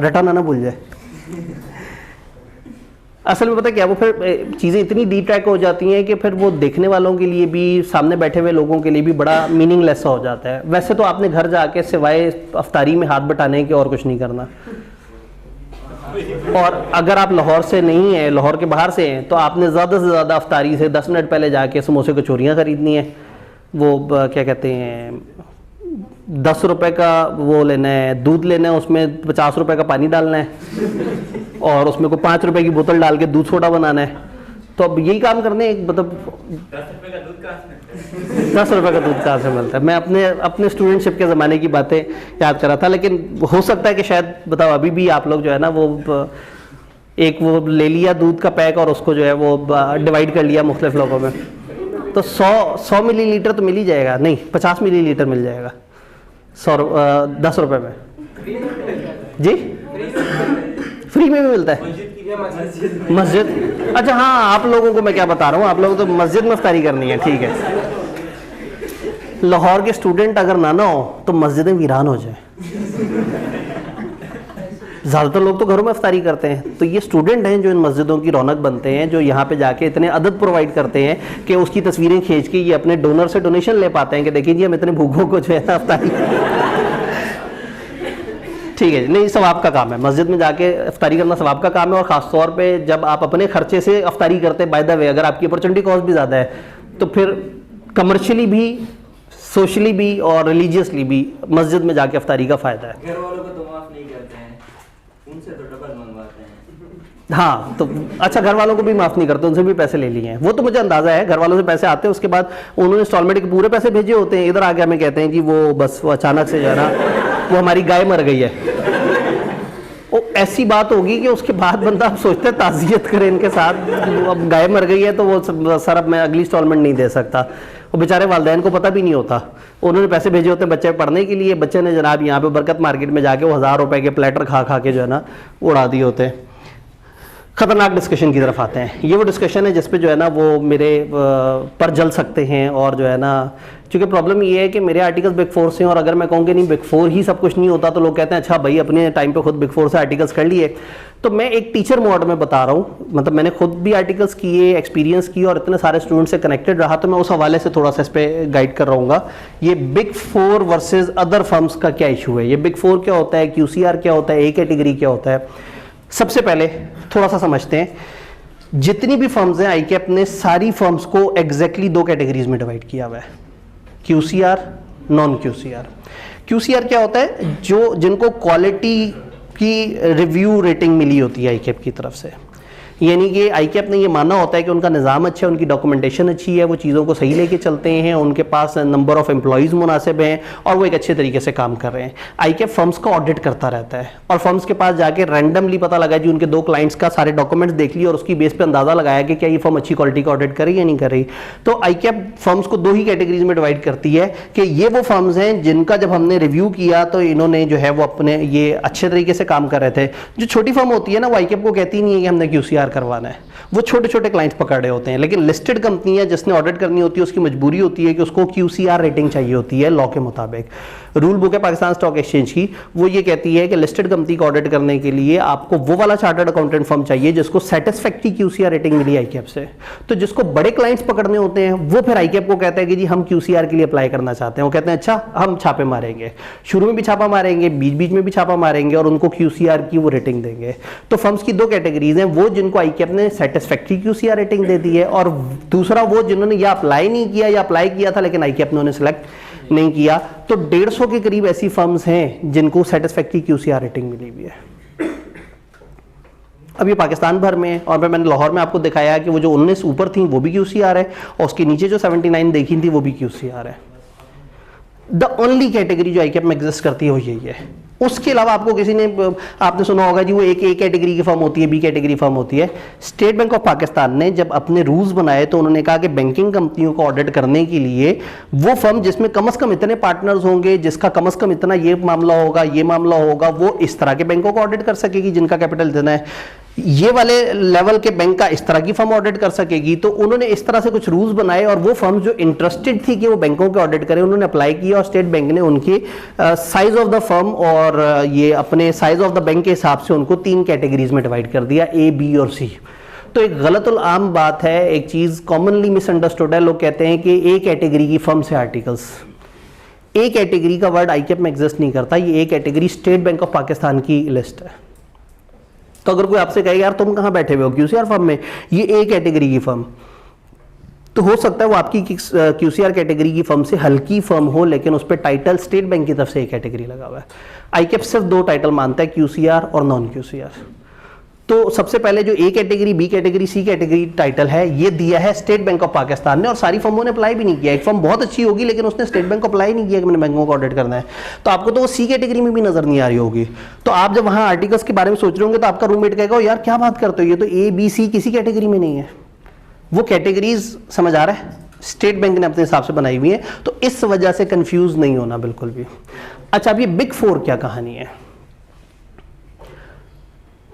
रटाना ना भूल जाए। असल में पता है क्या, वो फिर चीज़ें इतनी डीप ट्रैक हो जाती हैं कि फिर वो देखने वालों के लिए भी, सामने बैठे हुए लोगों के लिए भी बड़ा मीनिंगलेस हो जाता है। वैसे तो आपने घर जाके सिवाय अफ्तारी में हाथ बटाने के और कुछ नहीं करना। और अगर आप लाहौर से नहीं हैं, लाहौर के बाहर से हैं, तो आपने ज़्यादा से ज़्यादा अफ्तारी से 10 मिनट पहले जाके समोसे कचौरियाँ ख़रीदनी है। वो क्या कहते हैं, 10 रुपए का वो लेना है, दूध लेना है, उसमें 50 रुपए का पानी डालना है और उसमें को 5 रुपए की बोतल डाल के दूध सोडा बनाना है। तो अब यही काम करने एक मतलब 10 रुपए का दूध कहाँ से मिलता है। मैं अपने स्टूडेंटशिप के ज़माने की बातें याद कर रहा था, लेकिन हो सकता है कि शायद बताओ अभी भी आप लोग जो है ना वो एक वो ले लिया दूध का पैक और उसको जो है वो डिवाइड कर लिया मुख्तलिफ लोगों में, तो 100 मिलीलीटर तो मिल ही जाएगा, नहीं 50 मिलीलीटर मिल जाएगा 10 रुपए में जी। फ्री में भी मिलता है मस्जिद। अच्छा हाँ, आप लोगों को मैं क्या बता रहा हूँ, आप लोगों को तो मस्जिद में इफ्तारी करनी है, ठीक है। लाहौर के स्टूडेंट अगर ना हो तो मस्जिदें वीरान हो जाए। ज़्यादातर लोग तो घरों में इफ्तारी करते हैं, तो ये स्टूडेंट हैं जो इन मस्जिदों की रौनक बनते हैं, जो यहाँ पे जाके इतने अदद प्रोवाइड करते हैं कि उसकी तस्वीरें खींच के ये अपने डोनर से डोनेशन ले पाते हैं कि देखिए जी हम इतने भूखों को जो है ना इफ्तारी ठीक है। नहीं, सवाब का काम है, मस्जिद में जाके इफ्तारी करना सवाब का काम है। और ख़ास तौर पे जब आप अपने खर्चे से इफ्तारी करते हैं, बाय द वे अगर आपकी अपॉर्चुनिटी कॉस्ट भी ज़्यादा है तो फिर कमर्शियली भी, सोशली भी और रिलीजियसली भी मस्जिद में जाके इफ्तारी का फ़ायदा है। घर वालों को तो माफ़ नहीं करते हैं, उनसे तो डबल मंगवाते हैं। हाँ तो अच्छा, घर वालों को भी माफ़ नहीं करते, उनसे भी पैसे ले लिए हैं। वो तो मुझे अंदाज़ा है, घर वालों से पैसे आते हैं, उसके बाद उन्होंने इंस्टॉलमेंट के पूरे पैसे भेजे होते हैं, इधर आके हमें कहते हैं कि वो बस वो अचानक से जो है ना वो हमारी गाय मर गई है। वो ऐसी बात होगी कि उसके बाद बंदा अब सोचता है ताज़ियत करे इनके साथ, अब गाय मर गई है तो वो सर अब मैं अगली इंस्टॉलमेंट नहीं दे सकता। वो बेचारे वालिदैन को पता भी नहीं होता, उन्होंने पैसे भेजे होते हैं बच्चे पढ़ने के लिए, बच्चे ने जनाब यहाँ पे बरकत मार्केट में जाके वो 1000 रुपए के प्लेटर खा खा के जो है ना उड़ा दिए होते हैं। ख़तरनाक डिस्कशन की तरफ आते हैं। ये वो डिस्कशन है जिस पे जो है ना वो मेरे पर जल सकते हैं, और जो है ना चूँकि प्रॉब्लम ये है कि मेरे आर्टिकल्स बिग फोर से हैं, और अगर मैं कहूँ कि नहीं बिग फोर ही सब कुछ नहीं होता तो लोग कहते हैं अच्छा भाई अपने टाइम पे खुद बिग फोर से आर्टिकल्स कर लिए। तो मैं एक टीचर मोड में बता रहा हूँ, मतलब मैंने खुद भी आर्टिकल्स किए, एक्सपीरियंस किए और इतने सारे स्टूडेंट से कनेक्टेड रहा, तो मैं उस हवाले से थोड़ा सा इस पर गाइड कर रहा हूँ। ये big four versus other firms का क्या इशू है, ये बिग फोर क्या होता है, QCR क्या होता है, ए कैटेगरी क्या होता है। सबसे पहले थोड़ा सा समझते हैं, जितनी भी फर्म्स हैं ICAP ने सारी फर्म्स को एग्जैक्टली 2 कैटेगरीज में डिवाइड किया हुआ है, QCR, नॉन QCR। QCR क्या होता है, जो जिनको क्वालिटी की रिव्यू रेटिंग मिली होती है ICAP की तरफ से, यानी कि ICAP ने ये माना होता है कि उनका निज़ाम अच्छा है, उनकी डॉक्यूमेंटेशन अच्छी है, वो चीज़ों को सही लेके चलते हैं, उनके पास नंबर ऑफ़ एम्प्लॉइज़ मुनासिब हैं और वो एक अच्छे तरीके से काम कर रहे हैं। ICAP फर्म्स का ऑडिट करता रहता है और फर्म्स के पास जाके रैंडमली पता लगा जी उनके 2 क्लाइंट्स का सारे डॉक्यूमेंट्स देख लिए और उसकी बेस पर अंदाज़ा लगाया कि क्या ये फर्म अच्छी क्वालिटी का ऑडिट कर रही है या नहीं कर रही। तो ICAP फर्म्स को 2 ही कैटेगरीज में डिवाइड करती है कि ये वो फर्म्स हैं जिनका जब हमने रिव्यू किया तो इन्होंने जो है वो अपने ये अच्छे तरीके से काम कर रहे थे। जो छोटी फर्म होती है ना, वो ICAP को कहती नहीं है कि हमने QCR करवाना है, वो छोटे छोटे क्लाइंट्स पकड़ रहे होते हैं। लेकिन लिस्टेड कंपनियां जिसने ऑडिट करनी होती है उसकी मजबूरी होती है कि उसको QCR रेटिंग चाहिए होती है लॉ के मुताबिक। रूल बुक है पाकिस्तान स्टॉक एक्सचेंज की, वो ये कहती है कि लिस्टेड कंपनी को ऑडिट करने के लिए आपको वो वाला चार्टर्ड अकाउंटेंट फर्म चाहिए जिसको सेटिस्फैक्टरी QCR रेटिंग मिली ICAP से। तो जिसको बड़े क्लाइंट्स पकड़ने होते हैं वो फिर ICAP को कहते हैं कि जी हम QCR के लिए अप्लाई करना चाहते हैं। वो कहते हैं अच्छा हम छापे मारेंगे, शुरू में भी छापा मारेंगे, बीच बीच में भी छापा मारेंगे और उनको QCR की वो रेटिंग देंगे। तो फर्म्स की 2 कैटेगरीज हैं, वो जिनको ICAP ने सेटिस्फैक्टरी QCR रेटिंग दे दी है और दूसरा वो जिन्होंने या अप्लाई नहीं किया या अप्लाई किया था लेकिन ICAP ने उन्हें सेलेक्ट नहीं किया। तो 150 के करीब ऐसी फर्म्स हैं जिनको सेटिस्फैक्टरी QCR रेटिंग मिली हुई है। अब ये पाकिस्तान भर में, और मैंने लाहौर में आपको दिखाया कि वो जो 19 ऊपर थी वो भी QCR है और उसके नीचे जो 79 देखी थी वो भी QCR है। द ओनली कैटेगरी जो ICAP में एग्जिस्ट करती है वो यही है। उसके अलावा आपको किसी ने, आपने सुना होगा जी वो एक A कैटेगरी की फर्म होती है, B कैटेगरी फर्म होती है। स्टेट बैंक ऑफ पाकिस्तान ने जब अपने रूल्स बनाए तो उन्होंने कहा कि बैंकिंग कंपनियों को ऑडिट करने के लिए वो फर्म जिसमें कम से कम इतने पार्टनर्स होंगे, जिसका कम से कम इतना ये मामला होगा, ये मामला होगा, वो इस तरह के बैंकों को ऑडिट कर सकेगी जिनका कैपिटल इतना है। ये वाले लेवल के बैंक का इस तरह की फर्म ऑडिट कर सकेगी। तो उन्होंने इस तरह से कुछ रूल्स बनाए और वो फर्म जो इंटरेस्टेड थी कि वो बैंकों के ऑडिट करें, उन्होंने अप्लाई किया और स्टेट बैंक ने उनकी साइज ऑफ द फर्म और ये अपने साइज ऑफ द बैंक के हिसाब से उनको 3 कैटेगरीज में डिवाइड कर दिया, ए, बी और सी। तो एक गलतुल आम बात है, एक चीज कॉमनली मिसअंडरस्टूड है। लोग कहते हैं कि ए कैटेगरी की फर्म से आर्टिकल्स, ए कैटेगरी का वर्ड आईकेप में एग्जिस्ट नहीं करता। ये A category state bank of Pakistan की लिस्ट है। तो अगर कोई आपसे कहे यार तुम कहां बैठे हुए हो, क्यूसीआर फर्म में, ये ए कैटेगरी की फर्म, तो हो सकता है वो आपकी क्यूसीआर कैटेगरी की फर्म से हल्की फर्म हो, लेकिन उस पर टाइटल स्टेट बैंक की तरफ से ए कैटेगरी लगा हुआ है। आईकेप सिर्फ 2 टाइटल मानता है, क्यूसीआर और नॉन क्यूसीआर। तो सबसे पहले जो A category, B category, C category title है, ये दिया है स्टेट बैंक ऑफ पाकिस्तान ने, और सारी फर्मों ने अप्लाई भी नहीं किया। एक फर्म बहुत अच्छी होगी लेकिन उसने स्टेट बैंक को अप्लाई नहीं किया कि मैंने बैंकों को ऑडिट करना है, तो आपको तो वो सी कैटेगरी में भी नजर नहीं आ रही होगी। तो आप जब वहां आर्टिकल्स के बारे में सोच रहे होंगे तो आपका रूममेट कहेगा यार क्या बात करते हो, ये तो ए, बी, सी किसी कैटेगरी में नहीं है। वो कैटेगरीज समझ आ रहा है, स्टेट बैंक ने अपने हिसाब से बनाई हुई है। तो इस वजह से कंफ्यूज नहीं होना बिल्कुल भी। अच्छा, अब ये बिग 4 क्या कहानी है?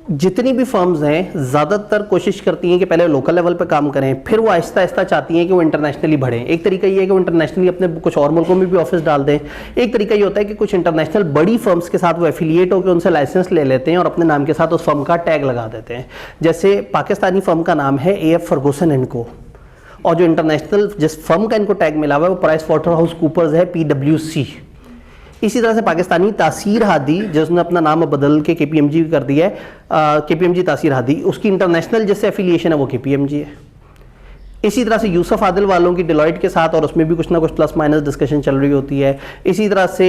जितनी भी फर्म्स हैं ज़्यादातर कोशिश करती हैं कि पहले लोकल लेवल पे काम करें, फिर वो आहिस्ता आहिस्ता चाहती हैं कि वो इंटरनेशनली बढ़ें। एक तरीका ये है कि वो इंटरनेशनली अपने कुछ और मुल्कों में भी ऑफिस डाल दें। एक तरीका ये होता है कि कुछ इंटरनेशनल बड़ी फर्म्स के साथ वो एफिलिएट होकर उनसे लाइसेंस ले लेते हैं और अपने नाम के साथ उस फर्म का टैग लगा देते हैं। जैसे पाकिस्तानी फर्म का नाम है AF फर्गूसन एंड को, और जो इंटरनेशनल जिस फर्म का इनको टैग मिला हुआ है वो प्राइस वाटर हाउस कूपर्स है, PwC। इसी तरह से पाकिस्तानी तासीर हादी, जिसने अपना नाम बदल के KPMG कर दिया है, KPMG तासीर हादी, उसकी इंटरनेशनल जिससे एफिलिएशन है वो KPMG है। इसी तरह से यूसुफ आदिल वालों की डिलॉयट के साथ, और उसमें भी कुछ ना कुछ प्लस माइनस डिस्कशन चल रही होती है। इसी तरह से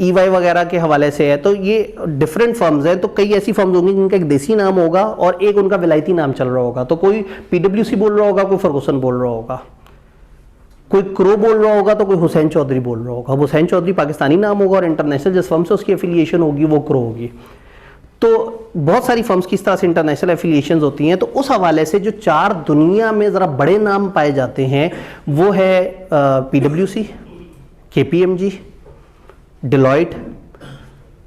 EY वगैरह के हवाले से है। तो ये डिफरेंट फर्म्स हैं। तो कई ऐसी फर्म्स होंगी जिनका एक देसी नाम होगा और एक उनका विलायती नाम चल रहा होगा। तो कोई PwC बोल रहा होगा, कोई फर्गूसन बोल रहा होगा, कोई क्रो बोल रहा होगा, तो कोई हुसैन चौधरी बोल रहा होगा। हुसैन चौधरी पाकिस्तानी नाम होगा और इंटरनेशनल जिस फर्म से उसकी एफिलिएशन होगी वो क्रो होगी। तो बहुत सारी फर्म्स की इस तरह से इंटरनेशनल एफिलिएशंस होती हैं। तो उस हवाले से जो 4 दुनिया में ज़रा बड़े नाम पाए जाते हैं वो है PwC, KPMG, डिलॉयट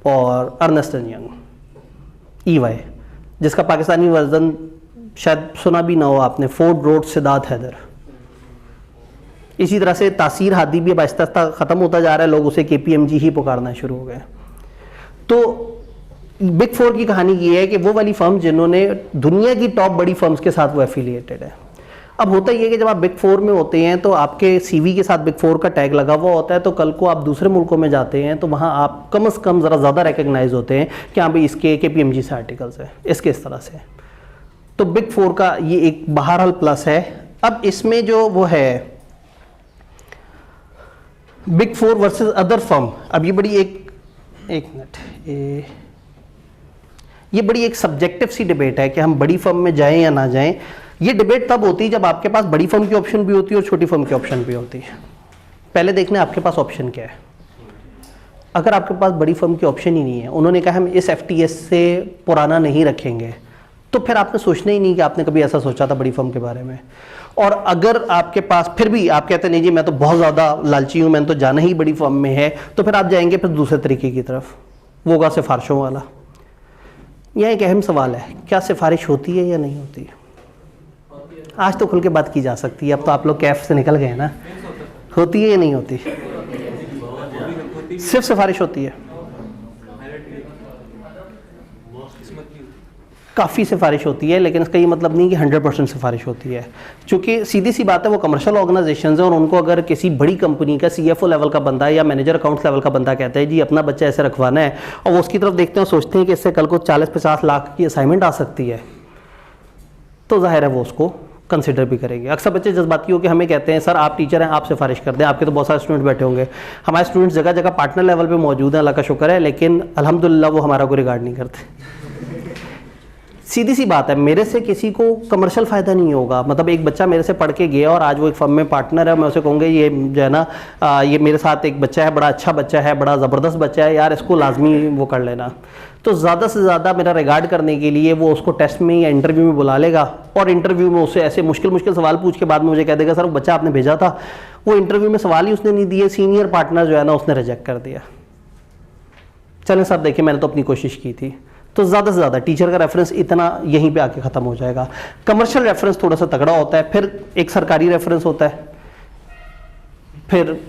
और अर्नेस्ट एंड यंग, EY, जिसका पाकिस्तानी वर्जन शायद सुना भी ना हो आपने, फोर्ड रोड सिद्धार्थ हैदर। इसी तरह से तासीर हादी भी अब आहिस्ता आहिस्ता ख़त्म होता जा रहा है, लोग उसे KPMG ही पुकारना शुरू हो गए। तो बिग 4 की कहानी ये है कि वो वाली फर्म जिन्होंने दुनिया की टॉप बड़ी फर्म्स के साथ वो एफिलिएटेड है। अब होता ये है कि जब आप बिग 4 में होते हैं तो आपके CV के साथ बिग 4 का टैग लगा हुआ होता है, तो कल को आप दूसरे मुल्कों में जाते हैं तो वहाँ आप कम से कम ज़रा ज़्यादा रिकग्नाइज होते हैं कि हाँ भाई इसके KPMG से आर्टिकल्स है, इसके इस तरह से। तो बिग 4 का ये एक बहरहाल प्लस है। अब इसमें जो वो है बिग 4 वर्सेस अदर फर्म, अब ये बड़ी एक मिनट, ये बड़ी एक सब्जेक्टिव सी डिबेट है कि हम बड़ी फर्म में जाएं या ना जाएं। ये डिबेट तब होती है जब आपके पास बड़ी फर्म की ऑप्शन भी होती है और छोटी फर्म की ऑप्शन भी होती है। पहले देखना आपके पास ऑप्शन क्या है। अगर आपके पास बड़ी फर्म की ऑप्शन ही नहीं है, उन्होंने कहा हम इस FTS से पुराना नहीं रखेंगे, तो फिर आपने सोचना ही नहीं कि आपने कभी ऐसा सोचा था बड़ी फर्म के बारे में। और अगर आपके पास फिर भी आप कहते नहीं जी मैं तो बहुत ज़्यादा लालची हूँ, मैंने तो जाना ही बड़ी फर्म में है, तो फिर आप जाएंगे फिर दूसरे तरीके की तरफ, वो होगा सिफारिशों वाला। यह एक अहम सवाल है, क्या सिफारिश होती है या नहीं होती है? आज तो खुल के बात की जा सकती है। अब तो आप लोग कैफ से निकल गए ना, होती है या नहीं होती? सिर्फ सिफारिश होती है? काफ़ी सिफारिश होती है, लेकिन इसका ये मतलब नहीं कि 100% सिफारिश होती है। चूँकि सीधी सी बात है वो कमर्शियल ऑर्गेनाइजेशंस हैं और उनको अगर किसी बड़ी कंपनी का CFO लेवल का बंदा या मैनेजर अकाउंट्स लेवल का बंदा कहता है जी अपना बच्चा ऐसे रखवाना है, और वो उसकी तरफ देखते हैं और सोचते हैं कि इससे कल को 40-50 लाख की असाइनमेंट आ सकती है, तो जाहिर है वो उसको कंसिडर भी करेंगे। अक्सर बच्चे जज्बाती हो कि हमें कहते हैं सर आप टीचर हैं, आप सिफारिश कर दें, आपके तो बहुत सारे स्टूडेंट बैठे होंगे। हमारे स्टूडेंट्स जगह जगह पार्टनर लेवल पे मौजूद हैं, अल्लाह का शुक्र है, लेकिन अल्हम्दुलिल्लाह वो हमारा को रिगार्ड नहीं करते। सीधी सी बात है, मेरे से किसी को कमर्शियल फ़ायदा नहीं होगा। मतलब एक बच्चा मेरे से पढ़ के गया और आज वो एक फर्म में पार्टनर है, मैं उसे कहूँगा ये जो है ना ये मेरे साथ एक बच्चा है, बड़ा अच्छा बच्चा है, बड़ा ज़बरदस्त बच्चा है यार, इसको लाजमी वो कर लेना। तो ज़्यादा से ज़्यादा मेरा रिगार्ड करने के लिए वो उसको टेस्ट में या इंटरव्यू में बुला लेगा, और इंटरव्यू में उससे ऐसे मुश्किल सवाल पूछ के बाद में मुझे कह देगा सर वो बच्चा आपने भेजा था, वो इंटरव्यू में सवाल ही उसने नहीं दिए, सीनियर पार्टनर जो है ना उसने रिजेक्ट कर दिया। चलें सर देखिए मैंने तो अपनी कोशिश की थी। तो ज़्यादा से ज़्यादा टीचर का रेफरेंस इतना यहीं पे आके ख़त्म हो जाएगा। कमर्शियल रेफरेंस थोड़ा सा तगड़ा होता है, फिर एक सरकारी रेफरेंस होता है, फिर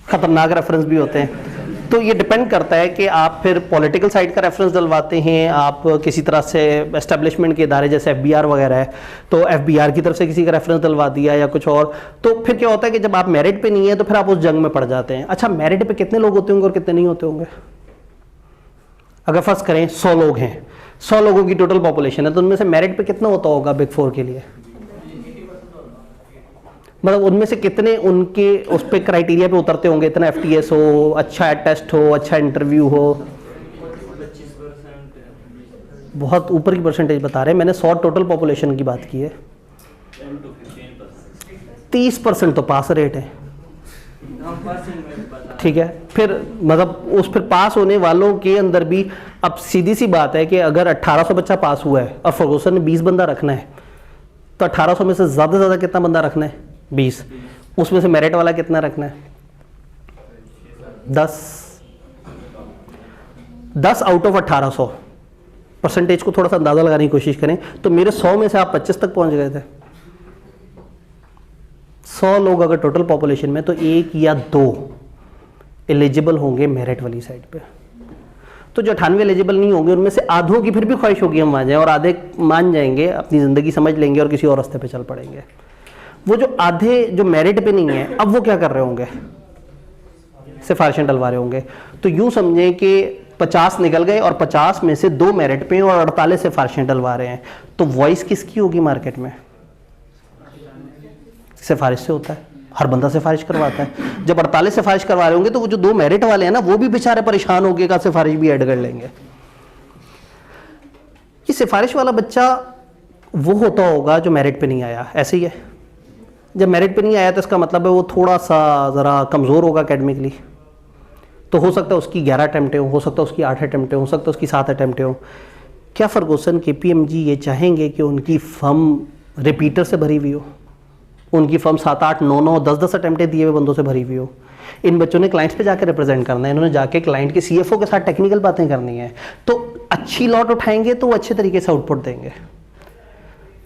खतरनाक रेफरेंस भी होते हैं। तो ये डिपेंड करता है कि आप फिर पॉलिटिकल साइड का रेफरेंस डलवाते हैं, आप किसी तरह से एस्टेब्लिशमेंट के इदारे जैसे FBR वगैरह है तो FBR की तरफ से किसी का रेफरेंस डलवा दिया या कुछ और। तो फिर क्या होता है कि जब आप मेरिट पे नहीं है तो फिर आप उस जंग में पड़ जाते हैं। अच्छा, मेरिट पे कितने लोग होते होंगे और कितने नहीं होते होंगे? अगर फर्स्ट करें 100 लोग हैं, 100 लोगों की टोटल पॉपुलेशन है, तो उनमें से मेरिट पे कितना होता होगा बिग 4 के लिए? मतलब उनमें से कितने उनके उस पे क्राइटेरिया पे उतरते होंगे? इतना FTS हो, अच्छा टेस्ट हो, अच्छा इंटरव्यू हो। 25%। बहुत ऊपर की परसेंटेज बता रहे हैं, मैंने 100 टोटल पॉपुलेशन की बात की है। 10 to 15%। 30% तो पास रेट है, हम परसेंट में बता। ठीक है। फिर मतलब उस फिर पास होने वालों के अंदर भी अब सीधी सी बात है कि अगर 1800 बच्चा पास हुआ है और फर्गूसन ने 20 बंदा रखना है, तो 1800 में से ज़्यादा से ज़्यादा कितना बंदा रखना है? 20। उसमें से मेरिट वाला कितना रखना है? 10 आउट ऑफ 1800। परसेंटेज को थोड़ा सा अंदाजा लगाने की कोशिश करें तो मेरे 100 में से आप 25 तक पहुंच गए थे। 100 लोग अगर टोटल पॉपुलेशन में, तो 1 या 2 एलिजिबल होंगे मेरिट वाली साइड पे। तो जो 98 एलिजिबल नहीं होंगे उनमें से आधों की फिर भी ख्वाहिश होगी हम वहाँ जाएं, और आधे मान जाएंगे, अपनी ज़िंदगी समझ लेंगे और किसी और रास्ते पे चल पड़ेंगे। वो जो आधे जो मेरिट पे नहीं है, अब वो क्या कर रहे होंगे? सिफारिशें डलवा रहे होंगे। तो यूँ समझें कि 50 निकल गए और 50 में से 2 मेरिट पे और 48 सिफारिशें डलवा रहे हैं, तो वॉइस किसकी होगी मार्केट में? सिफारिश से होता है, हर बंदा सिफारिश करवाता है। जब 48 सिफारिश करवा रहे होंगे तो वो जो 2 मेरिट वाले हैं ना, वो भी बेचारे परेशान होंगे का सिफारिश भी ऐड कर लेंगे। ये सिफारिश वाला बच्चा वो होता होगा जो मेरिट पे नहीं आया, ऐसे ही है। जब मेरिट पे नहीं आया तो इसका मतलब है वो थोड़ा सा ज़रा कमज़ोर होगा एकेडमिकली। तो हो सकता है उसकी 11 अटैम्प्टें हो सकता है उसकी 8 अटैम्प्टें हो सकता है उसकी 7 अटैम्प्टें हो। क्या फर्गूसन KPMG ये चाहेंगे कि उनकी फर्म रिपीटर से भरी हुई हो? उनकी फर्म 7, 8, 9, 9, 10 अटैम्प्टें दिए हुए बंदों से भरी हुई हो? इन बच्चों ने क्लाइंट्स पे जाकर रिप्रेजेंट करना है, इन्होंने जाके क्लाइंट के CFO के साथ टेक्निकल बातें करनी है। तो अच्छी लॉट उठाएंगे तो वो अच्छे तरीके से आउटपुट देंगे।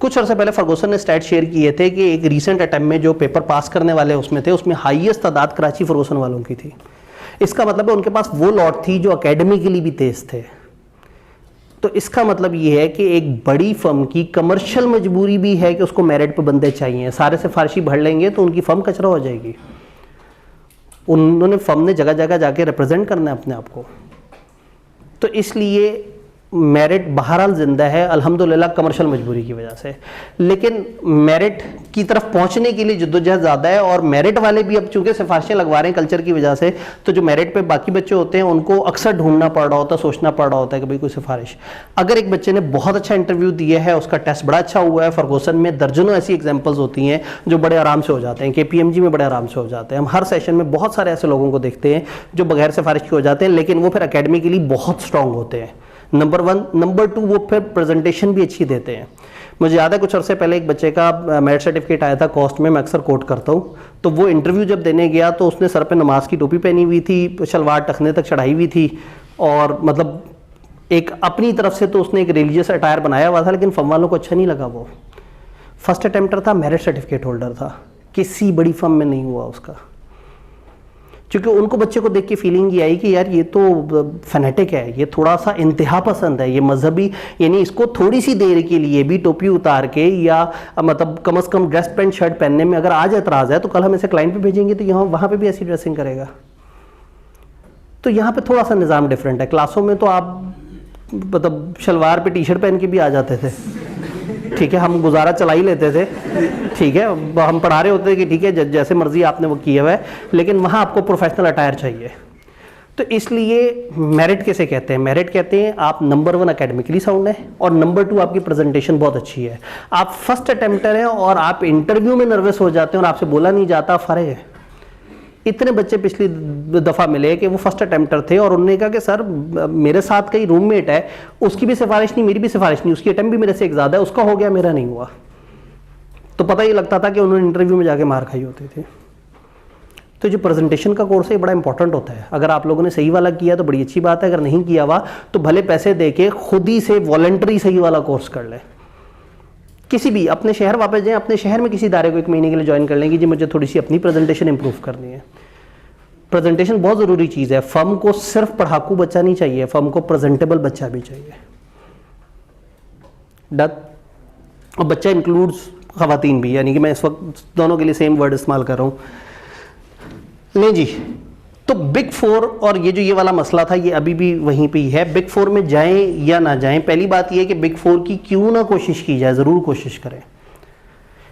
कुछ अर्से पहले फर्गूसन ने स्टैट शेयर किए थे कि एक रीसेंट अटेम्प्ट में जो पेपर पास करने वाले उसमें थे, उसमें हाईएस्ट तादाद कराची फर्गूसन वालों की थी। इसका मतलब है उनके पास वो लॉट थी जो अकेडमिकली भी तेज थे। तो इसका मतलब ये है कि एक बड़ी फर्म की कमर्शियल मजबूरी भी है कि उसको मेरिट पे बंदे चाहिए। सारे सिफारिशी भर लेंगे तो उनकी फर्म कचरा हो जाएगी। उन्होंने फर्म ने जगह जगह जाके रिप्रेजेंट करना है अपने आप को। तो इसलिए मेरिट बहरहाल जिंदा है अल्हम्दुलिल्लाह कमर्शियल मजबूरी की वजह से। लेकिन मेरिट की तरफ पहुंचने के लिए जद्दोजहद ज़्यादा है, और मेरिट वाले भी अब चूंकि सिफारिशें लगवा रहे हैं कल्चर की वजह से, तो जो मेरिट पे बाकी बच्चे होते हैं उनको अक्सर ढूंढना पड़ रहा होता है, सोचना पड़ रहा होता है कि भाई कोई सिफारिश। अगर एक बच्चे ने बहुत अच्छा इंटरव्यू दिया है, उसका टेस्ट बड़ा अच्छा हुआ है, फर्गूसन में दर्जनों ऐसी एग्जाम्पल्स होती हैं जो बड़े आराम से हो जाते हैं, KPMG में बड़े आराम से हो जाते हैं। हम हर सेशन में बहुत सारे ऐसे लोगों को देखते हैं जो बगैर सिफारिश के हो जाते हैं, लेकिन वो फिर अकेडमिकली बहुत स्ट्रांग होते हैं। नंबर 1, नंबर 2 वो फिर प्रेजेंटेशन भी अच्छी देते हैं। मुझे याद है कुछ अर्से पहले एक बच्चे का मेरिट सर्टिफिकेट आया था कॉस्ट में, मैं अक्सर कोट करता हूँ। तो वो इंटरव्यू जब देने गया तो उसने सर पे नमाज की टोपी पहनी हुई थी, शलवार टखने तक चढ़ाई हुई थी, और मतलब एक अपनी तरफ से तो उसने एक रिलीजियस अटायर बनाया हुआ था, लेकिन फर्म वालों को अच्छा नहीं लगा। वो फर्स्ट अटेम्प्टर था, मेरिट सर्टिफिकेट होल्डर था, किसी बड़ी फर्म में नहीं हुआ उसका। क्योंकि उनको बच्चे को देख के फीलिंग ये आई कि यार ये तो फैनेटिक है, ये थोड़ा सा इंतहा पसंद है, ये मजहबी, यानी इसको थोड़ी सी देर के लिए भी टोपी उतार के या मतलब कम से कम ड्रेस पैंट शर्ट पहनने में अगर आज एतराज़ है तो कल हम इसे क्लाइंट पे भेजेंगे तो यहाँ वहाँ पे भी ऐसी ड्रेसिंग करेगा। तो यहाँ पे थोड़ा सा निज़ाम डिफरेंट है। क्लासों में तो आप मतलब शलवार पे टी-शर्ट पहन के भी आ जाते थे, ठीक है, हम गुजारा चला ही लेते थे, ठीक है, हम पढ़ा रहे होते थे कि ठीक है जैसे मर्जी आपने वो किया हुआ है, लेकिन वहाँ आपको प्रोफेशनल अटायर चाहिए। तो इसलिए मेरिट कैसे कहते हैं? मेरिट कहते हैं आप नंबर 1 अकेडमिकली साउंड है, और नंबर 2 आपकी प्रेजेंटेशन बहुत अच्छी है। आप फर्स्ट अटेम्प्टर हैं और आप इंटरव्यू में नर्वस हो जाते हैं और आपसे बोला नहीं जाता, फ़र्क है। इतने बच्चे पिछली दफ़ा मिले कि वो फर्स्ट अटेम्प्टर थे और उन्होंने कहा कि सर मेरे साथ कई रूममेट है, उसकी भी सिफारिश नहीं, मेरी भी सिफारिश नहीं, उसकी अटेम्प्ट भी मेरे से एक ज़्यादा है, उसका हो गया, मेरा नहीं हुआ। तो पता ही लगता था कि उन्होंने इंटरव्यू में जाके मार खाई होती थी। तो जो प्रेजेंटेशन का कोर्स है ये बड़ा इंपॉर्टेंट होता है। अगर आप लोगों ने सही वाला किया तो बड़ी अच्छी बात है, अगर नहीं किया हुआ तो भले पैसे दे के खुद ही से वॉलंटरी सही वाला कोर्स कर लें। किसी भी अपने शहर वापस जाएं, अपने शहर में किसी इदारे को 1 महीने के लिए ज्वाइन कर लें कि जी मुझे थोड़ी सी अपनी प्रेजेंटेशन इंप्रूव करनी है। प्रेजेंटेशन बहुत ज़रूरी चीज़ है। फर्म को सिर्फ पढ़ाकू बच्चा नहीं चाहिए, फर्म को प्रेजेंटेबल बच्चा भी चाहिए। डन। और बच्चा इंक्लूड्स खवातीन भी, यानी कि मैं इस वक्त दोनों के लिए सेम वर्ड इस्तेमाल कर रहा हूँ। नहीं जी, तो बिग 4 और ये वाला मसला था ये अभी भी वहीं पे ही है। बिग 4 में जाएं या ना जाएं, पहली बात ये है कि बिग 4 की क्यों ना कोशिश की जाए, ज़रूर कोशिश करें।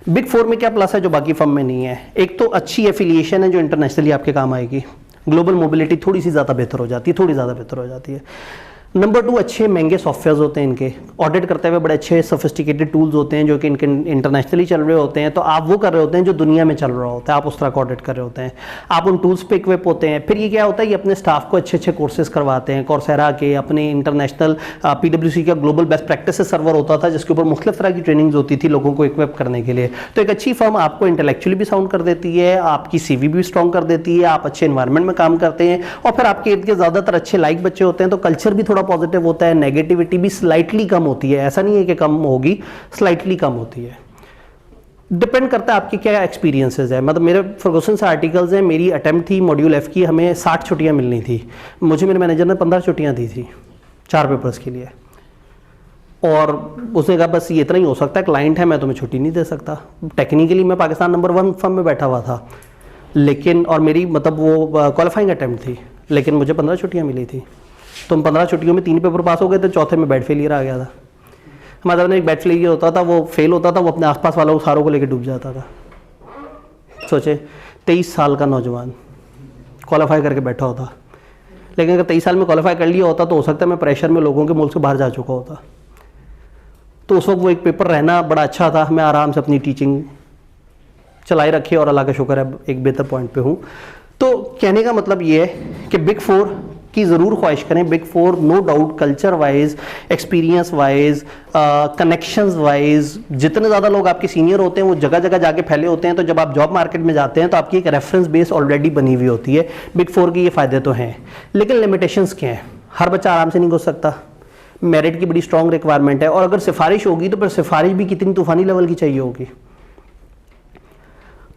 बिग 4 में क्या प्लस है जो बाकी फर्म में नहीं है? एक तो अच्छी एफिलिएशन है जो इंटरनेशनली आपके काम आएगी, ग्लोबल मोबिलिटी थोड़ी सी ज़्यादा बेहतर हो जाती है, थोड़ी ज़्यादा बेहतर हो जाती है। नंबर 2, अच्छे महंगे सॉफ्टवेयर्स होते हैं इनके, ऑडिट करते हुए बड़े अच्छे सोफिस्टिकेटेड टूल्स होते हैं जो कि इनके इंटरनेशनली चल रहे होते हैं। तो आप वो कर रहे होते हैं जो दुनिया में चल रहा होता है, आप उस तरह का ऑडिट कर रहे होते हैं, आप उन टूल्स पे इक्विप होते हैं। फिर ये क्या होता है, ये अपने स्टाफ को अच्छे कोर्सेज करवाते हैं। कौरसेरा के अपने इंटरनेशनल PwC का ग्लोबल बेस्ट प्रैक्टिसेस सर्वर होता था जिसके ऊपर मुख्तलिफ तरह की ट्रेनिंग्स होती थी लोगों को इक्विप करने के लिए। तो एक अच्छी फर्म आपको इंटेलेक्चुअली भी साउंड कर देती है, आपकी CV भी स्ट्रॉन्ग कर देती है, आप अच्छे एनवायरनमेंट में काम करते हैं और फिर आपके इर्द गिर्द ज़्यादातर अच्छे लाइक बच्चे होते हैं, तो कल्चर भी थोड़ा पॉजिटिव होता है, नेगेटिविटी भी स्लाइटली कम होती है। ऐसा नहीं है कि कम होगी, स्लाइटली कम होती है। डिपेंड करता है आपके क्या एक्सपीरियंसेस है। मतलब मेरे फर्गूसन से आर्टिकल्स हैं, मेरी अटेम्प्ट थी मॉड्यूल F की, हमें 60 छुट्टियां मिलनी थी, मुझे मेरे मैनेजर ने 15 छुट्टियां दी थी 4 पेपर्स के लिए, और उसने कहा बस ये इतना ही हो सकता है, क्लाइंट है, मैं तुम्हें छुट्टी नहीं दे सकता। टेक्निकली मैं पाकिस्तान नंबर 1 फर्म में बैठा हुआ था, लेकिन और मेरी मतलब वो क्वालिफाइंग अटेम्प्ट थी, लेकिन मुझे 15 छुट्टियाँ मिली थी। तो 15 छुट्टियों में 3 पेपर पास हो गए थे, चौथे में बैड फेलियर आ गया था। मतलब एक बैड फेलियर होता था, वो फेल होता था, वो अपने आसपास वालों सारों को लेकर डूब जाता था। सोचे 23 साल का नौजवान क्वालिफाई करके बैठा होता, लेकिन अगर 23 साल में क्वालिफाई कर लिया होता तो हो सकता है मैं प्रेशर में लोगों के मुल्क से बाहर जा चुका होता। तो उस वक्त वो एक पेपर रहना बड़ा अच्छा था, मैं आराम से अपनी टीचिंग चलाई रखी और अल्लाह का शुक्र है एक बेहतर पॉइंट पे हूँ। तो कहने का मतलब ये है कि बिग 4 की ज़रूर ख्वाहिश करें। Big 4 no doubt culture wise, experience wise, connections wise, जितने ज़्यादा लोग आपके सीनियर होते हैं वो जगह जगह जाके फैले होते हैं, तो जब आप जॉब मार्केट में जाते हैं तो आपकी एक रेफरेंस बेस ऑलरेडी बनी हुई होती है। बिग 4 के ये फ़ायदे तो हैं, लेकिन लिमिटेशंस क्या हैं? हर बच्चा आराम से नहीं घुस सकता, मेरिट की बड़ी स्ट्रॉन्ग रिक्वायरमेंट है, और अगर सिफारिश होगी तो फिर सिफारिश भी कितनी तूफानी लेवल की चाहिए होगी।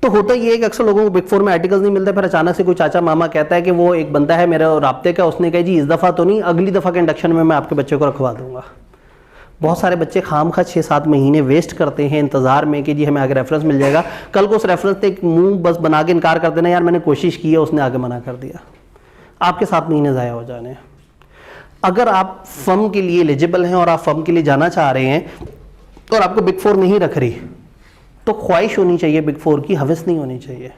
तो होता ये है कि अक्सर लोगों को बिग 4 में आर्टिकल्स नहीं मिलते, फिर अचानक से कोई चाचा मामा कहता है कि वो एक बंदा है मेरे राब्ते का, उसने कहा जी इस दफ़ा तो नहीं, अगली दफ़ा के इंडक्शन में मैं आपके बच्चे को रखवा दूंगा। बहुत सारे बच्चे खामखा 6-7 महीने वेस्ट करते हैं इंतज़ार में कि जी हमें आगे रेफरेंस मिल जाएगा, कल को उस रेफरेंस से एक मुंह बस बना के इनकार कर देना, यार मैंने कोशिश की है, उसने आगे मना कर दिया, आपके 7 महीने ज़ाया हो जाने। अगर आप फर्म के लिए एलिजिबल हैं और आप फर्म के लिए जाना चाह रहे हैं और आपको बिग 4 नहीं रख रही, तो ख्वाहिश होनी चाहिए बिग 4 की, हवस नहीं होनी चाहिए।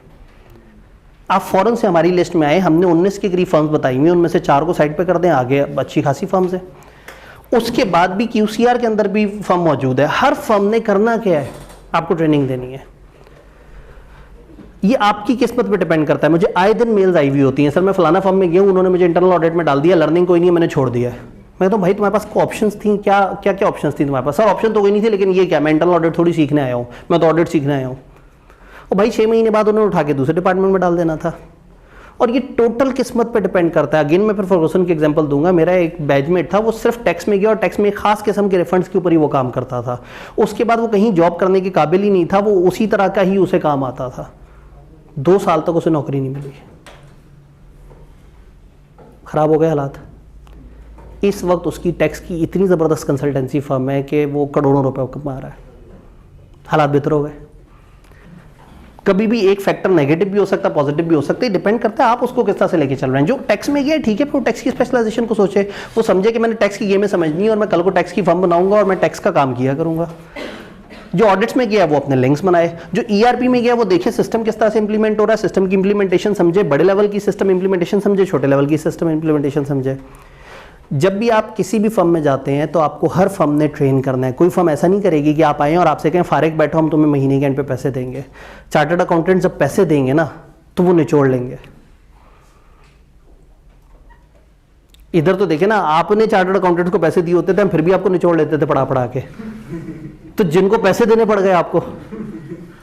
आप फ़ौरन से हमारी लिस्ट में आए, हमने 19 के करीब फर्म्स बताई हुई, उनमें से 4 को साइड पे कर दें, आगे अच्छी खासी फर्म्स है। उसके बाद भी QCR के अंदर भी फर्म मौजूद है। हर फर्म ने करना क्या है, आपको ट्रेनिंग देनी है। ये आपकी किस्मत पे डिपेंड करता है। मुझे आए दिन मेल्स आई हुई होती हैं, सर मैं फलाना फर्म में गया हूँ, उन्होंने मुझे इंटरनल ऑडिट में डाल दिया, लर्निंग कोई नहीं है, मैंने छोड़ दिया है। मैं तो भाई तुम्हारे पास को ऑप्शंस थी, क्या क्या ऑप्शंस थी तुम्हारे पास? सर ऑप्शन तो कोई नहीं थी, लेकिन ये क्या, मैं इंटरनल ऑडिट थोड़ी सीखने आया हूँ, मैं तो ऑडिट सीखने आया हूँ। और भाई 6 महीने बाद उन्होंने उठा के दूसरे डिपार्टमेंट में डाल देना था। और ये टोटल किस्मत पे डिपेंड करता है। अगेन मैं फिर फर्गूसन की एग्जांपल दूंगा। मेरा एक बैचमेट था, वो सिर्फ टैक्स में गया और टैक्स में एक खास किस्म के रिफंड्स के ऊपर ही वो काम करता था। उसके बाद वो कहीं जॉब करने के काबिल ही नहीं था, वो उसी तरह का ही उसे काम आता था। 2 साल तक उसे नौकरी नहीं मिली, खराब हो गए हालात। इस वक्त उसकी टैक्स की इतनी ज़बरदस्त कंसल्टेंसी फर्म है कि वो करोड़ों रुपए कमा रहा है, हालात बेहतर हो गए। कभी भी एक फैक्टर नेगेटिव भी हो सकता है, पॉजिटिव भी हो सकता है, डिपेंड करता है आप उसको किस तरह से लेके चल रहे हैं। जो टैक्स में गया ठीक है, फिर टैक्स की स्पेशलाइजेशन को सोचे, वो समझे कि मैंने टैक्स की गेम में समझनी है और मैं कल को टैक्स की फर्म बनाऊंगा और मैं टैक्स का काम किया करूंगा। जो ऑडिट्स में गया वो अपने लिंक्स बनाए, जो ERP में गया वो देखे सिस्टम किस तरह से इंप्लीमेंट हो रहा है, सिस्टम की इंप्लीमेंटेशन समझे, बड़े लेवल की सिस्टम इंप्लीमेंटेशन समझे, छोटे लेवल की सिस्टम इंप्लीमेंटेशन समझे। जब भी आप किसी भी फर्म में जाते हैं तो आपको हर फर्म ने ट्रेन करना है। कोई फर्म ऐसा नहीं करेगी कि आप आए और आपसे कहें फारिग बैठो हम तुम्हें महीने के एंड पे पैसे देंगे। चार्टर्ड अकाउंटेंट जब पैसे देंगे ना तो वो निचोड़ लेंगे। इधर तो देखे ना, आपने चार्टर्ड अकाउंटेंट को पैसे दिए होते थे, हम फिर भी आपको निचोड़ लेते थे पढ़ा पढ़ा के। तो जिनको पैसे देने पड़ गए आपको,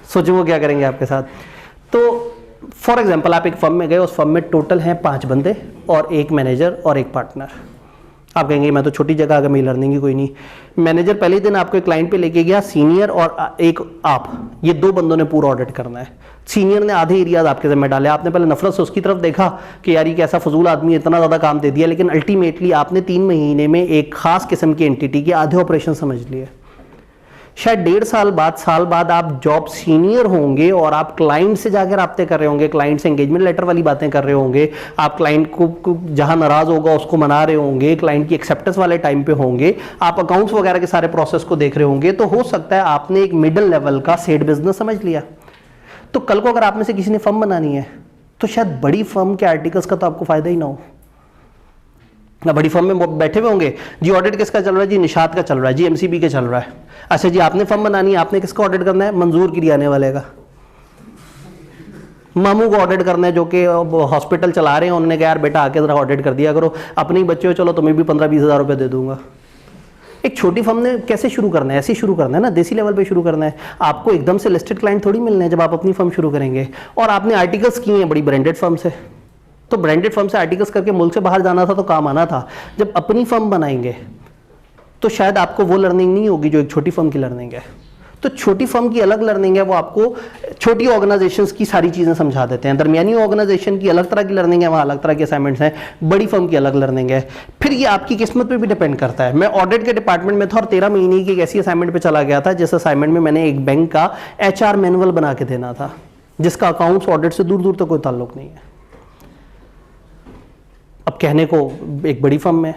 सोचो वो क्या करेंगे आपके साथ। तो फॉर एग्जाम्पल आप एक फर्म में गए, उस फर्म में टोटल हैं 5 बंदे और एक मैनेजर और एक पार्टनर। आप कहेंगे मैं तो छोटी जगह आ गया, मेरी लर्निंग ही कोई नहीं। मैनेजर पहले दिन आपको एक क्लाइंट पे लेके गया, सीनियर और एक आप, ये 2 बंदों ने पूरा ऑडिट करना है। सीनियर ने आधे एरियाज आपके जिम्मे डाले, आपने पहले नफरत से उसकी तरफ देखा कि यार ये कैसा फजूल आदमी, इतना ज़्यादा काम दे दिया, लेकिन अल्टीमेटली आपने 3 महीने में एक खास किस्म की एंटिटी के आधे ऑपरेशन समझ लिए। शायद 1.5 साल बाद आप जॉब सीनियर होंगे और आप क्लाइंट से जाकर राब्ते कर रहे होंगे, क्लाइंट से एंगेजमेंट लेटर वाली बातें कर रहे होंगे, आप क्लाइंट को जहां नाराज होगा उसको मना रहे होंगे, क्लाइंट की एक्सेप्टेंस वाले टाइम पे होंगे, आप अकाउंट्स वगैरह के सारे प्रोसेस को देख रहे होंगे। तो हो सकता है आपने एक मिडिल लेवल का सेड बिजनेस समझ लिया। तो कल को अगर आप में से किसी ने फर्म बनानी है तो शायद बड़ी फर्म के आर्टिकल्स का तो आपको फायदा ही ना हो ना। बड़ी फर्म में बैठे हुए होंगे जी, ऑडिट किसका चल रहा है जी, निशात का चल रहा है जी, एमसीबी का चल रहा है। अच्छा जी, आपने फर्म बनानी है, आपने किसका ऑडिट करना है, मंजूर किरियाने वाले का। मामू को ऑडिट करना है जो कि हॉस्पिटल चला रहे हैं, उन्होंने कहा यार बेटा आके जरा ऑडिट कर दिया करो, अपने ही बच्चे हो, चलो तुम्हें भी 15-20 हज़ार रुपये दे दूंगा। एक छोटी फर्म ने कैसे शुरू करना है, ऐसे शुरू करना है ना, देसी लेवल पे शुरू करना है। आपको एकदम से लिस्टेड क्लाइंट थोड़ी मिलने हैं जब आप अपनी फर्म शुरू करेंगे। और आपने आर्टिकल्स किए हैं बड़ी ब्रांडेड फर्म से, तो ब्रांडेड फर्म से आर्टिकल्स करके मुल्क से बाहर जाना था तो काम आना था। जब अपनी फर्म बनाएंगे तो शायद आपको वो लर्निंग नहीं होगी जो एक छोटी फर्म की लर्निंग है। तो छोटी फर्म की अलग लर्निंग है, वो आपको छोटी ऑर्गेनाइजेशंस की सारी चीज़ें समझा देते हैं। दरमियानी ऑर्गेनाइजेशन की अलग तरह की लर्निंग है, वहाँ अलग तरह के असाइनमेंट्स हैं। बड़ी फर्म की अलग लर्निंग है। फिर ये आपकी किस्मत पे भी डिपेंड करता है। मैं ऑडिट के डिपार्टमेंट में था और 13 महीने की एक ऐसी असाइनमेंट पे चला गया था जिस असाइनमेंट में मैंने एक बैंक का HR मैनुअल बना के देना था, जिसका अकाउंट्स ऑडिट से दूर दूर तक कोई ताल्लुक नहीं है। अब कहने को एक बड़ी फर्म में,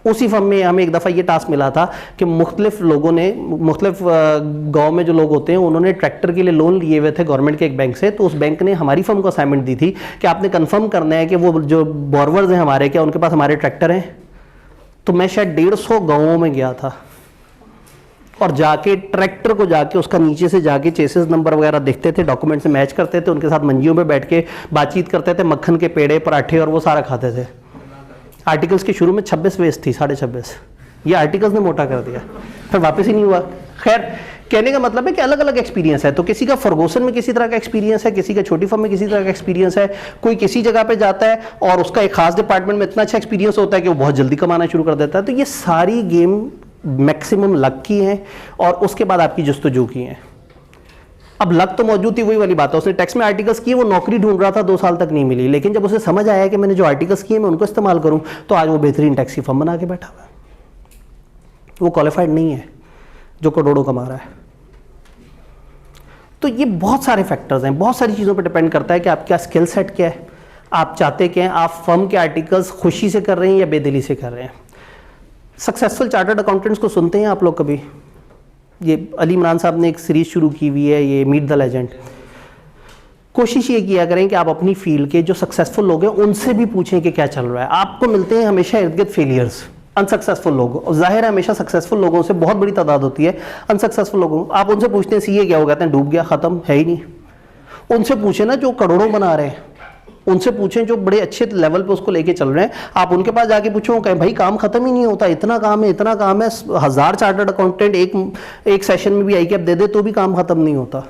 उसी फर्म में हमें एक दफ़ा ये टास्क मिला था कि मुख्तलिफ लोगों ने, मुख्तलिफ गांव में जो लोग होते हैं उन्होंने ट्रैक्टर के लिए लोन लिए हुए थे गवर्नमेंट के एक बैंक से। तो उस बैंक ने हमारी फर्म को असाइनमेंट दी थी कि आपने कंफर्म करना है कि वो जो बोरवर्स हैं हमारे, क्या उनके पास हमारे ट्रैक्टर हैं। तो मैं शायद 150 गाँवों में गया था और जाके ट्रैक्टर को जाके उसका नीचे से जाके चेसिस नंबर वगैरह देखते थे, डॉक्यूमेंट से मैच करते थे, उनके साथ मंजियों पे बैठ के बातचीत करते थे, मक्खन के पेड़े पराठे और वो सारा खाते थे। आर्टिकल्स के शुरू में 26 वेस्ट थी, 26.5, ये आर्टिकल्स ने मोटा कर दिया, फिर वापस ही नहीं हुआ। खैर, कहने का मतलब है कि अलग अलग एक्सपीरियंस है। तो किसी का फर्गूसन में किसी तरह का एक्सपीरियंस है, किसी का छोटी फर्म में किसी तरह का एक्सपीरियंस है, कोई किसी जगह पे जाता है और उसका एक खास डिपार्टमेंट में इतना अच्छा एक्सपीरियंस होता है कि वो बहुत जल्दी कमाना शुरू कर देता है। तो ये सारी गेम मैक्सिमम लक की हैं और उसके बाद आपकी जस्तजू की हैं। अब लक तो मौजूद थी, वही वाली बात है, उसने टैक्स में आर्टिकल्स किए, वो नौकरी ढूंढ रहा था, 2 साल तक नहीं मिली, लेकिन जब उसे समझ आया कि मैंने जो आर्टिकल्स किए मैं उनको इस्तेमाल करूं, तो आज वो बेहतरीन टैक्स की फर्म बना के बैठा हुआ है। वो क्वालिफाइड नहीं है जो करोड़ों कमा रहा है। तो ये बहुत सारे फैक्टर्स हैं, बहुत सारी चीज़ों पर डिपेंड करता है कि आपका स्किल सेट क्या है, आप चाहते क्या हैं, आप फर्म के आर्टिकल्स खुशी से कर रहे हैं या बेदिली से कर रहे हैं। सक्सेसफुल चार्टर्ड अकाउंटेंट्स को सुनते हैं आप लोग कभी? ये अली इमरान साहब ने एक सीरीज शुरू की हुई है, ये मीट द लेजेंड। कोशिश ये किया करें कि आप अपनी फील्ड के जो सक्सेसफुल लोग हैं उनसे भी पूछें कि क्या चल रहा है। आपको मिलते हैं हमेशा इर्द गिर्द फेलियर्स, अनसक्सेसफुल लोग, और जाहिर है हमेशा सक्सेसफुल लोगों से बहुत बड़ी तादाद होती है अनसक्सेसफुल लोगों। आप उनसे पूछते हैं सीए क्या हो, कहते हैं डूब गया, ख़त्म, है ही नहीं। उनसे पूछें ना जो करोड़ों बना रहे हैं, उनसे पूछें जो बड़े अच्छे लेवल पे उसको लेके चल रहे हैं। आप उनके पास जाके पूछो, कहें भाई काम खत्म ही नहीं होता, इतना काम है, इतना काम है, 1000 चार्टर्ड अकाउंटेंट एक सेशन में भी आई कैप दे दे तो भी काम खत्म नहीं होता।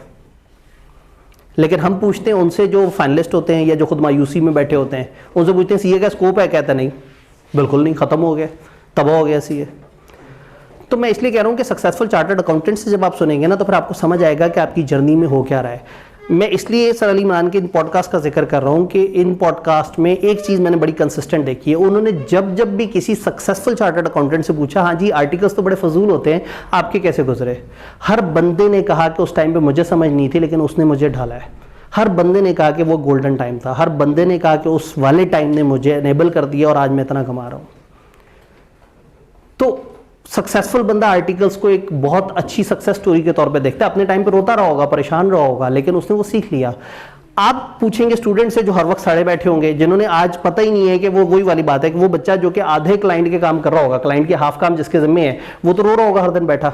लेकिन हम पूछते हैं उनसे जो फाइनलिस्ट होते हैं या जो खुद मायूसी में बैठे होते हैं, उनसे पूछते हैं सीए का स्कोप है, कहता नहीं, बिल्कुल नहीं, खत्म हो गया, तबाह हो गया सीए। तो मैं इसलिए कह रहा हूँ कि सक्सेसफुल चार्टर्ड अकाउंटेंट से जब आप सुनेंगे ना तो फिर आपको समझ आएगा कि आपकी जर्नी में हो क्या रहा है। मैं इसलिए सर अली इमरान के इन पॉडकास्ट का जिक्र कर रहा हूँ कि इन पॉडकास्ट में एक चीज़ मैंने बड़ी कंसिस्टेंट देखी है, उन्होंने जब भी किसी सक्सेसफुल चार्टर्ड अकाउंटेंट से पूछा, हाँ जी आर्टिकल्स तो बड़े फजूल होते हैं, आपके कैसे गुजरे, हर बंदे ने कहा कि उस टाइम पे मुझे समझ नहीं थी लेकिन उसने मुझे ढाला है। हर बंदे ने कहा कि वो गोल्डन टाइम था, हर बंदे ने कहा कि उस वाले टाइम ने मुझे एनेबल कर दिया और आज मैं इतना कमा रहा हूँ। तो सक्सेसफुल बंदा आर्टिकल्स को एक बहुत अच्छी सक्सेस स्टोरी के तौर पे देखता है। अपने टाइम पे रोता रहा होगा, परेशान रहा होगा, लेकिन उसने वो सीख लिया। आप पूछेंगे स्टूडेंट से जो हर वक्त सड़े बैठे होंगे, जिन्होंने आज पता ही नहीं है कि वो वही वाली बात है कि वो बच्चा जो कि आधे क्लाइंट के काम कर रहा होगा, क्लाइंट के हाफ काम जिसके जिम्मे है, वो तो रो रहा होगा हर दिन बैठा।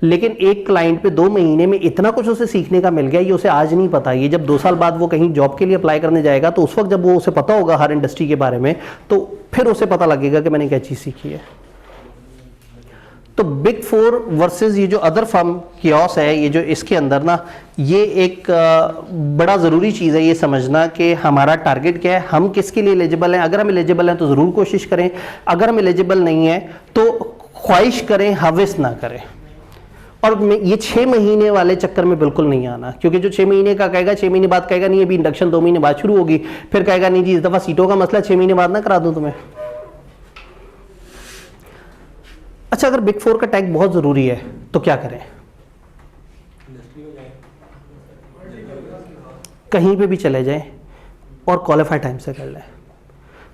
लेकिन एक क्लाइंट पे 2 महीने में इतना कुछ उसे सीखने का मिल गया, ये उसे आज नहीं पता। ये जब 2 साल बाद वो कहीं जॉब के लिए अप्लाई करने जाएगा तो उस वक्त जब वो उसे पता होगा हर इंडस्ट्री के बारे में, तो फिर उसे पता लगेगा कि मैंने क्या चीज़ सीखी है। तो बिग 4 वर्सेस ये जो अदर फर्म कियोस है, ये जो इसके अंदर ना, ये एक बड़ा ज़रूरी चीज़ है ये समझना कि हमारा टारगेट क्या है, हम किसके लिए एलिजिबल हैं। अगर हम एलिजिबल हैं तो ज़रूर कोशिश करें, अगर हम एलिजिबल नहीं है तो ख्वाहिश करें, हवस ना करें। और ये 6 महीने वाले चक्कर में बिल्कुल नहीं आना, क्योंकि जो 6 महीने का कहेगा 6 महीने बाद कहेगा नहीं अभी इंडक्शन 2 महीने बाद शुरू होगी, फिर कहेगा नहीं जी इस दफ़ा सीटों का मसला 6 महीने बाद ना करा दूं तुम्हें। अच्छा, अगर बिग 4 का टैग बहुत ज़रूरी है तो क्या करें? कहीं पे भी चले जाएं और क्वालिफाई टाइम से कर लें।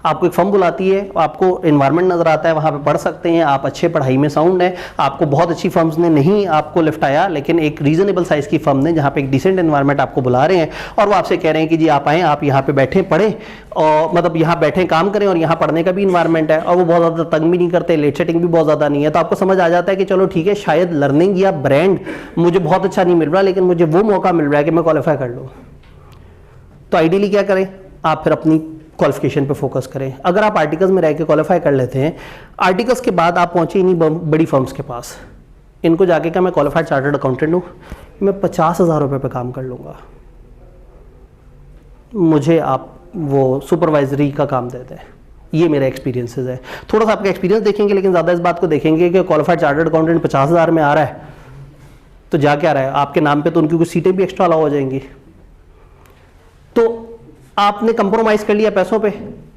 आपको एक फर्म बुलाती है, आपको एनवायरनमेंट नज़र आता है, वहाँ पे पढ़ सकते हैं आप, अच्छे पढ़ाई में साउंड है, आपको बहुत अच्छी फर्म्स ने नहीं आपको लिफ्ट आया, लेकिन एक रीजनेबल साइज़ की फर्म ने जहाँ पे एक डिसेंट एनवायरनमेंट आपको बुला रहे हैं और वो आपसे कह रहे हैं कि जी आप आएँ, आप यहाँ पे बैठें पढ़ें, और मतलब यहाँ बैठें काम करें और यहाँ पढ़ने का भी इन्वायरमेंट है, और वो बहुत ज़्यादा तंग भी नहीं करते, लेट सेटिंग भी बहुत ज़्यादा नहीं है, तो आपको समझ आ जाता है कि चलो ठीक है, शायद लर्निंग या ब्रांड मुझे बहुत अच्छा नहीं मिल रहा, लेकिन मुझे वो मौका मिल रहा है कि मैं क्वालिफाई कर लूँ। तो आइडियली क्या करें, आप फिर अपनी क्वालिफिकेशन पे फोकस करें। अगर आप आर्टिकल्स में रह के क्वालिफाई कर लेते हैं, आर्टिकल्स के बाद आप पहुंचे इन्हीं बड़ी फर्म्स के पास, इनको जाके क्या मैं क्वालिफाइड चार्टर्ड अकाउंटेंट हूँ, मैं 50,000 रुपये पे काम कर लूँगा, मुझे आप वो सुपरवाइजरी का काम देते हैं। ये मेरा एक्सपीरियंसेस है। थोड़ा सा आपका एक्सपीरियंस देखेंगे, लेकिन ज़्यादा इस बात को देखेंगे कि क्वालिफाइड चार्टर्ड अकाउंटेंट 50,000 में आ रहा है तो जा क्या रहा है, आपके नाम पे तो उनकी कुछ सीटें भी एक्स्ट्रा अलाउ हो जाएंगी। तो आपने कंप्रोमाइज़ कर लिया पैसों पे,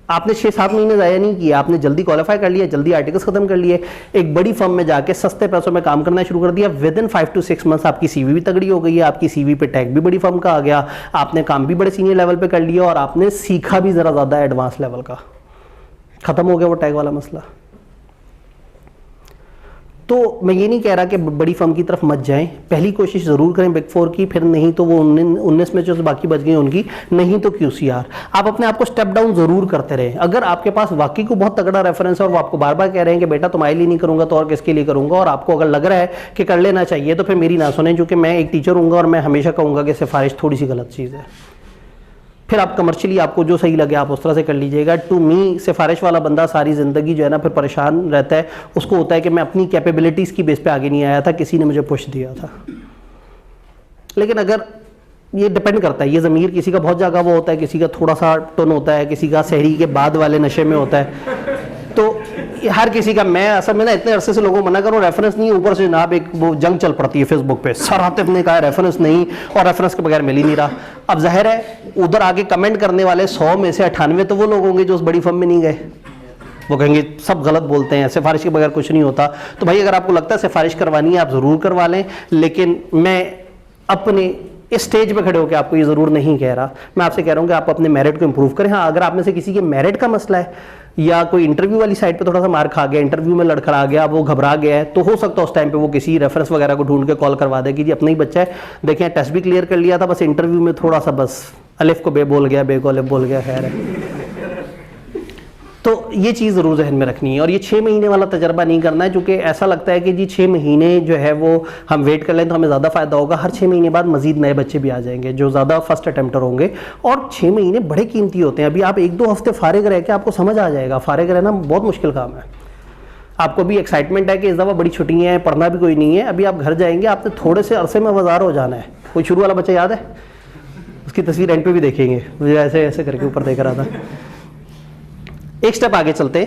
आपने 6-7 महीने ज़ाया नहीं किया, आपने जल्दी क्वालिफाई कर लिया, जल्दी आर्टिकल्स खत्म कर लिए, एक बड़ी फर्म में जाके सस्ते पैसों में काम करना शुरू कर दिया। विद इन 5 to 6 मंथ्स आपकी सीवी भी तगड़ी हो गई है, आपकी सीवी पे टैग भी बड़ी फर्म का आ गया, आपने काम भी बड़े सीनियर लेवल पे कर लिया और आपने सीखा भी ज़रा ज़्यादा एडवांस लेवल का, ख़त्म हो गया वो टैग वाला मसला। तो मैं ये नहीं कह रहा कि बड़ी फर्म की तरफ मत जाएं, पहली कोशिश ज़रूर करें बिग 4 की, फिर नहीं तो वो 19 में जो बाकी बच गई उनकी, नहीं तो QCR। आप अपने आप को स्टेप डाउन ज़रूर करते रहें। अगर आपके पास वाकई को बहुत तगड़ा रेफरेंस है और वो आपको बार बार कह रहे हैं कि बेटा तुम्हारे लिए नहीं करूँगा तो और किसके लिए करूँगा, और आपको अगर लग रहा है कि कर लेना चाहिए, तो फिर मेरी ना सुने, क्योंकि मैं एक टीचर हूँगा और मैं हमेशा कहूँगा कि सिफारिश थोड़ी सी गलत चीज़ है। फिर आप कमर्शियली आपको जो सही लगे आप उस तरह से कर लीजिएगा। टू मी सिफारिश वाला बंदा सारी ज़िंदगी जो है ना फिर परेशान रहता है, उसको होता है कि मैं अपनी कैपेबिलिटीज़ की बेस पे आगे नहीं आया था, किसी ने मुझे पुश दिया था। लेकिन अगर ये डिपेंड करता है, ये ज़मीर किसी का बहुत जगह वो होता है, किसी का थोड़ा सा टोन होता है, किसी का सहरी के बाद वाले नशे में होता है, तो हर किसी का। मैं असल में ना इतने अरसे से लोगों को मना करूँ, रेफरेंस नहीं, ऊपर से जनाब एक वो जंग चल पड़ती है फेसबुक पे, सर आतिफ ने कहा रेफरेंस नहीं, और रेफरेंस के बगैर मिल ही नहीं रहा। अब जाहिर है उधर आगे कमेंट करने वाले 100 में से 98 तो वो लोग होंगे जो उस बड़ी फर्म में नहीं गए, वो कहेंगे सब गलत बोलते हैं, सिफारिश के बगैर कुछ नहीं होता। तो भाई अगर आपको लगता है सिफारिश करवानी है आप ज़रूर करवा लें, लेकिन मैं अपने इस स्टेज पे खड़े होकर आपको ये ज़रूर नहीं कह रहा, मैं आपसे कह रहा हूँ कि आप अपने मेरिट को इंप्रूव करें। हाँ, अगर आप में से किसी के मेरिट का मसला है या कोई इंटरव्यू वाली साइड पे थोड़ा सा मार खा गया, इंटरव्यू में लड़खड़ा गया, वो घबरा गया है, तो हो सकता है उस टाइम पे वो किसी रेफरेंस वगैरह को ढूंढ के कॉल करवा दे कि जी अपना ही बच्चा है, देखें टेस्ट भी क्लियर कर लिया था, बस इंटरव्यू में थोड़ा सा बस अलिफ को बे बोल गया, बे को अलिफ बोल गया, खैर है। तो ये चीज़ ज़रूर जहन में रखनी है। और ये 6 महीने वाला तजर्बा नहीं करना है, क्योंकि ऐसा लगता है कि जी 6 महीने जो है वो हम वेट कर लें तो हमें ज़्यादा फ़ायदा होगा। हर 6 महीने बाद मज़ीद नए बच्चे भी आ जाएंगे जो ज़्यादा फर्स्ट अटैम्प्टर होंगे, और 6 महीने बड़े कीमती होते हैं। अभी आप 1-2 हफ्ते फारिग रह के आपको समझ आ जाएगा, फारिग रहना बहुत मुश्किल काम है। आपको भी एक्साइटमेंट है कि इस दफ़ा बड़ी छुट्टियाँ हैं, पढ़ना भी कोई नहीं है, अभी आप घर जाएंगे, आपने थोड़े से अरसे में वज़ार हो जाना है। कोई शुरू वाला बच्चा याद है, उसकी तस्वीर एंड पे भी देखेंगे, मुझे ऐसे ऐसे करके ऊपर देख रहा था। एक स्टेप आगे चलते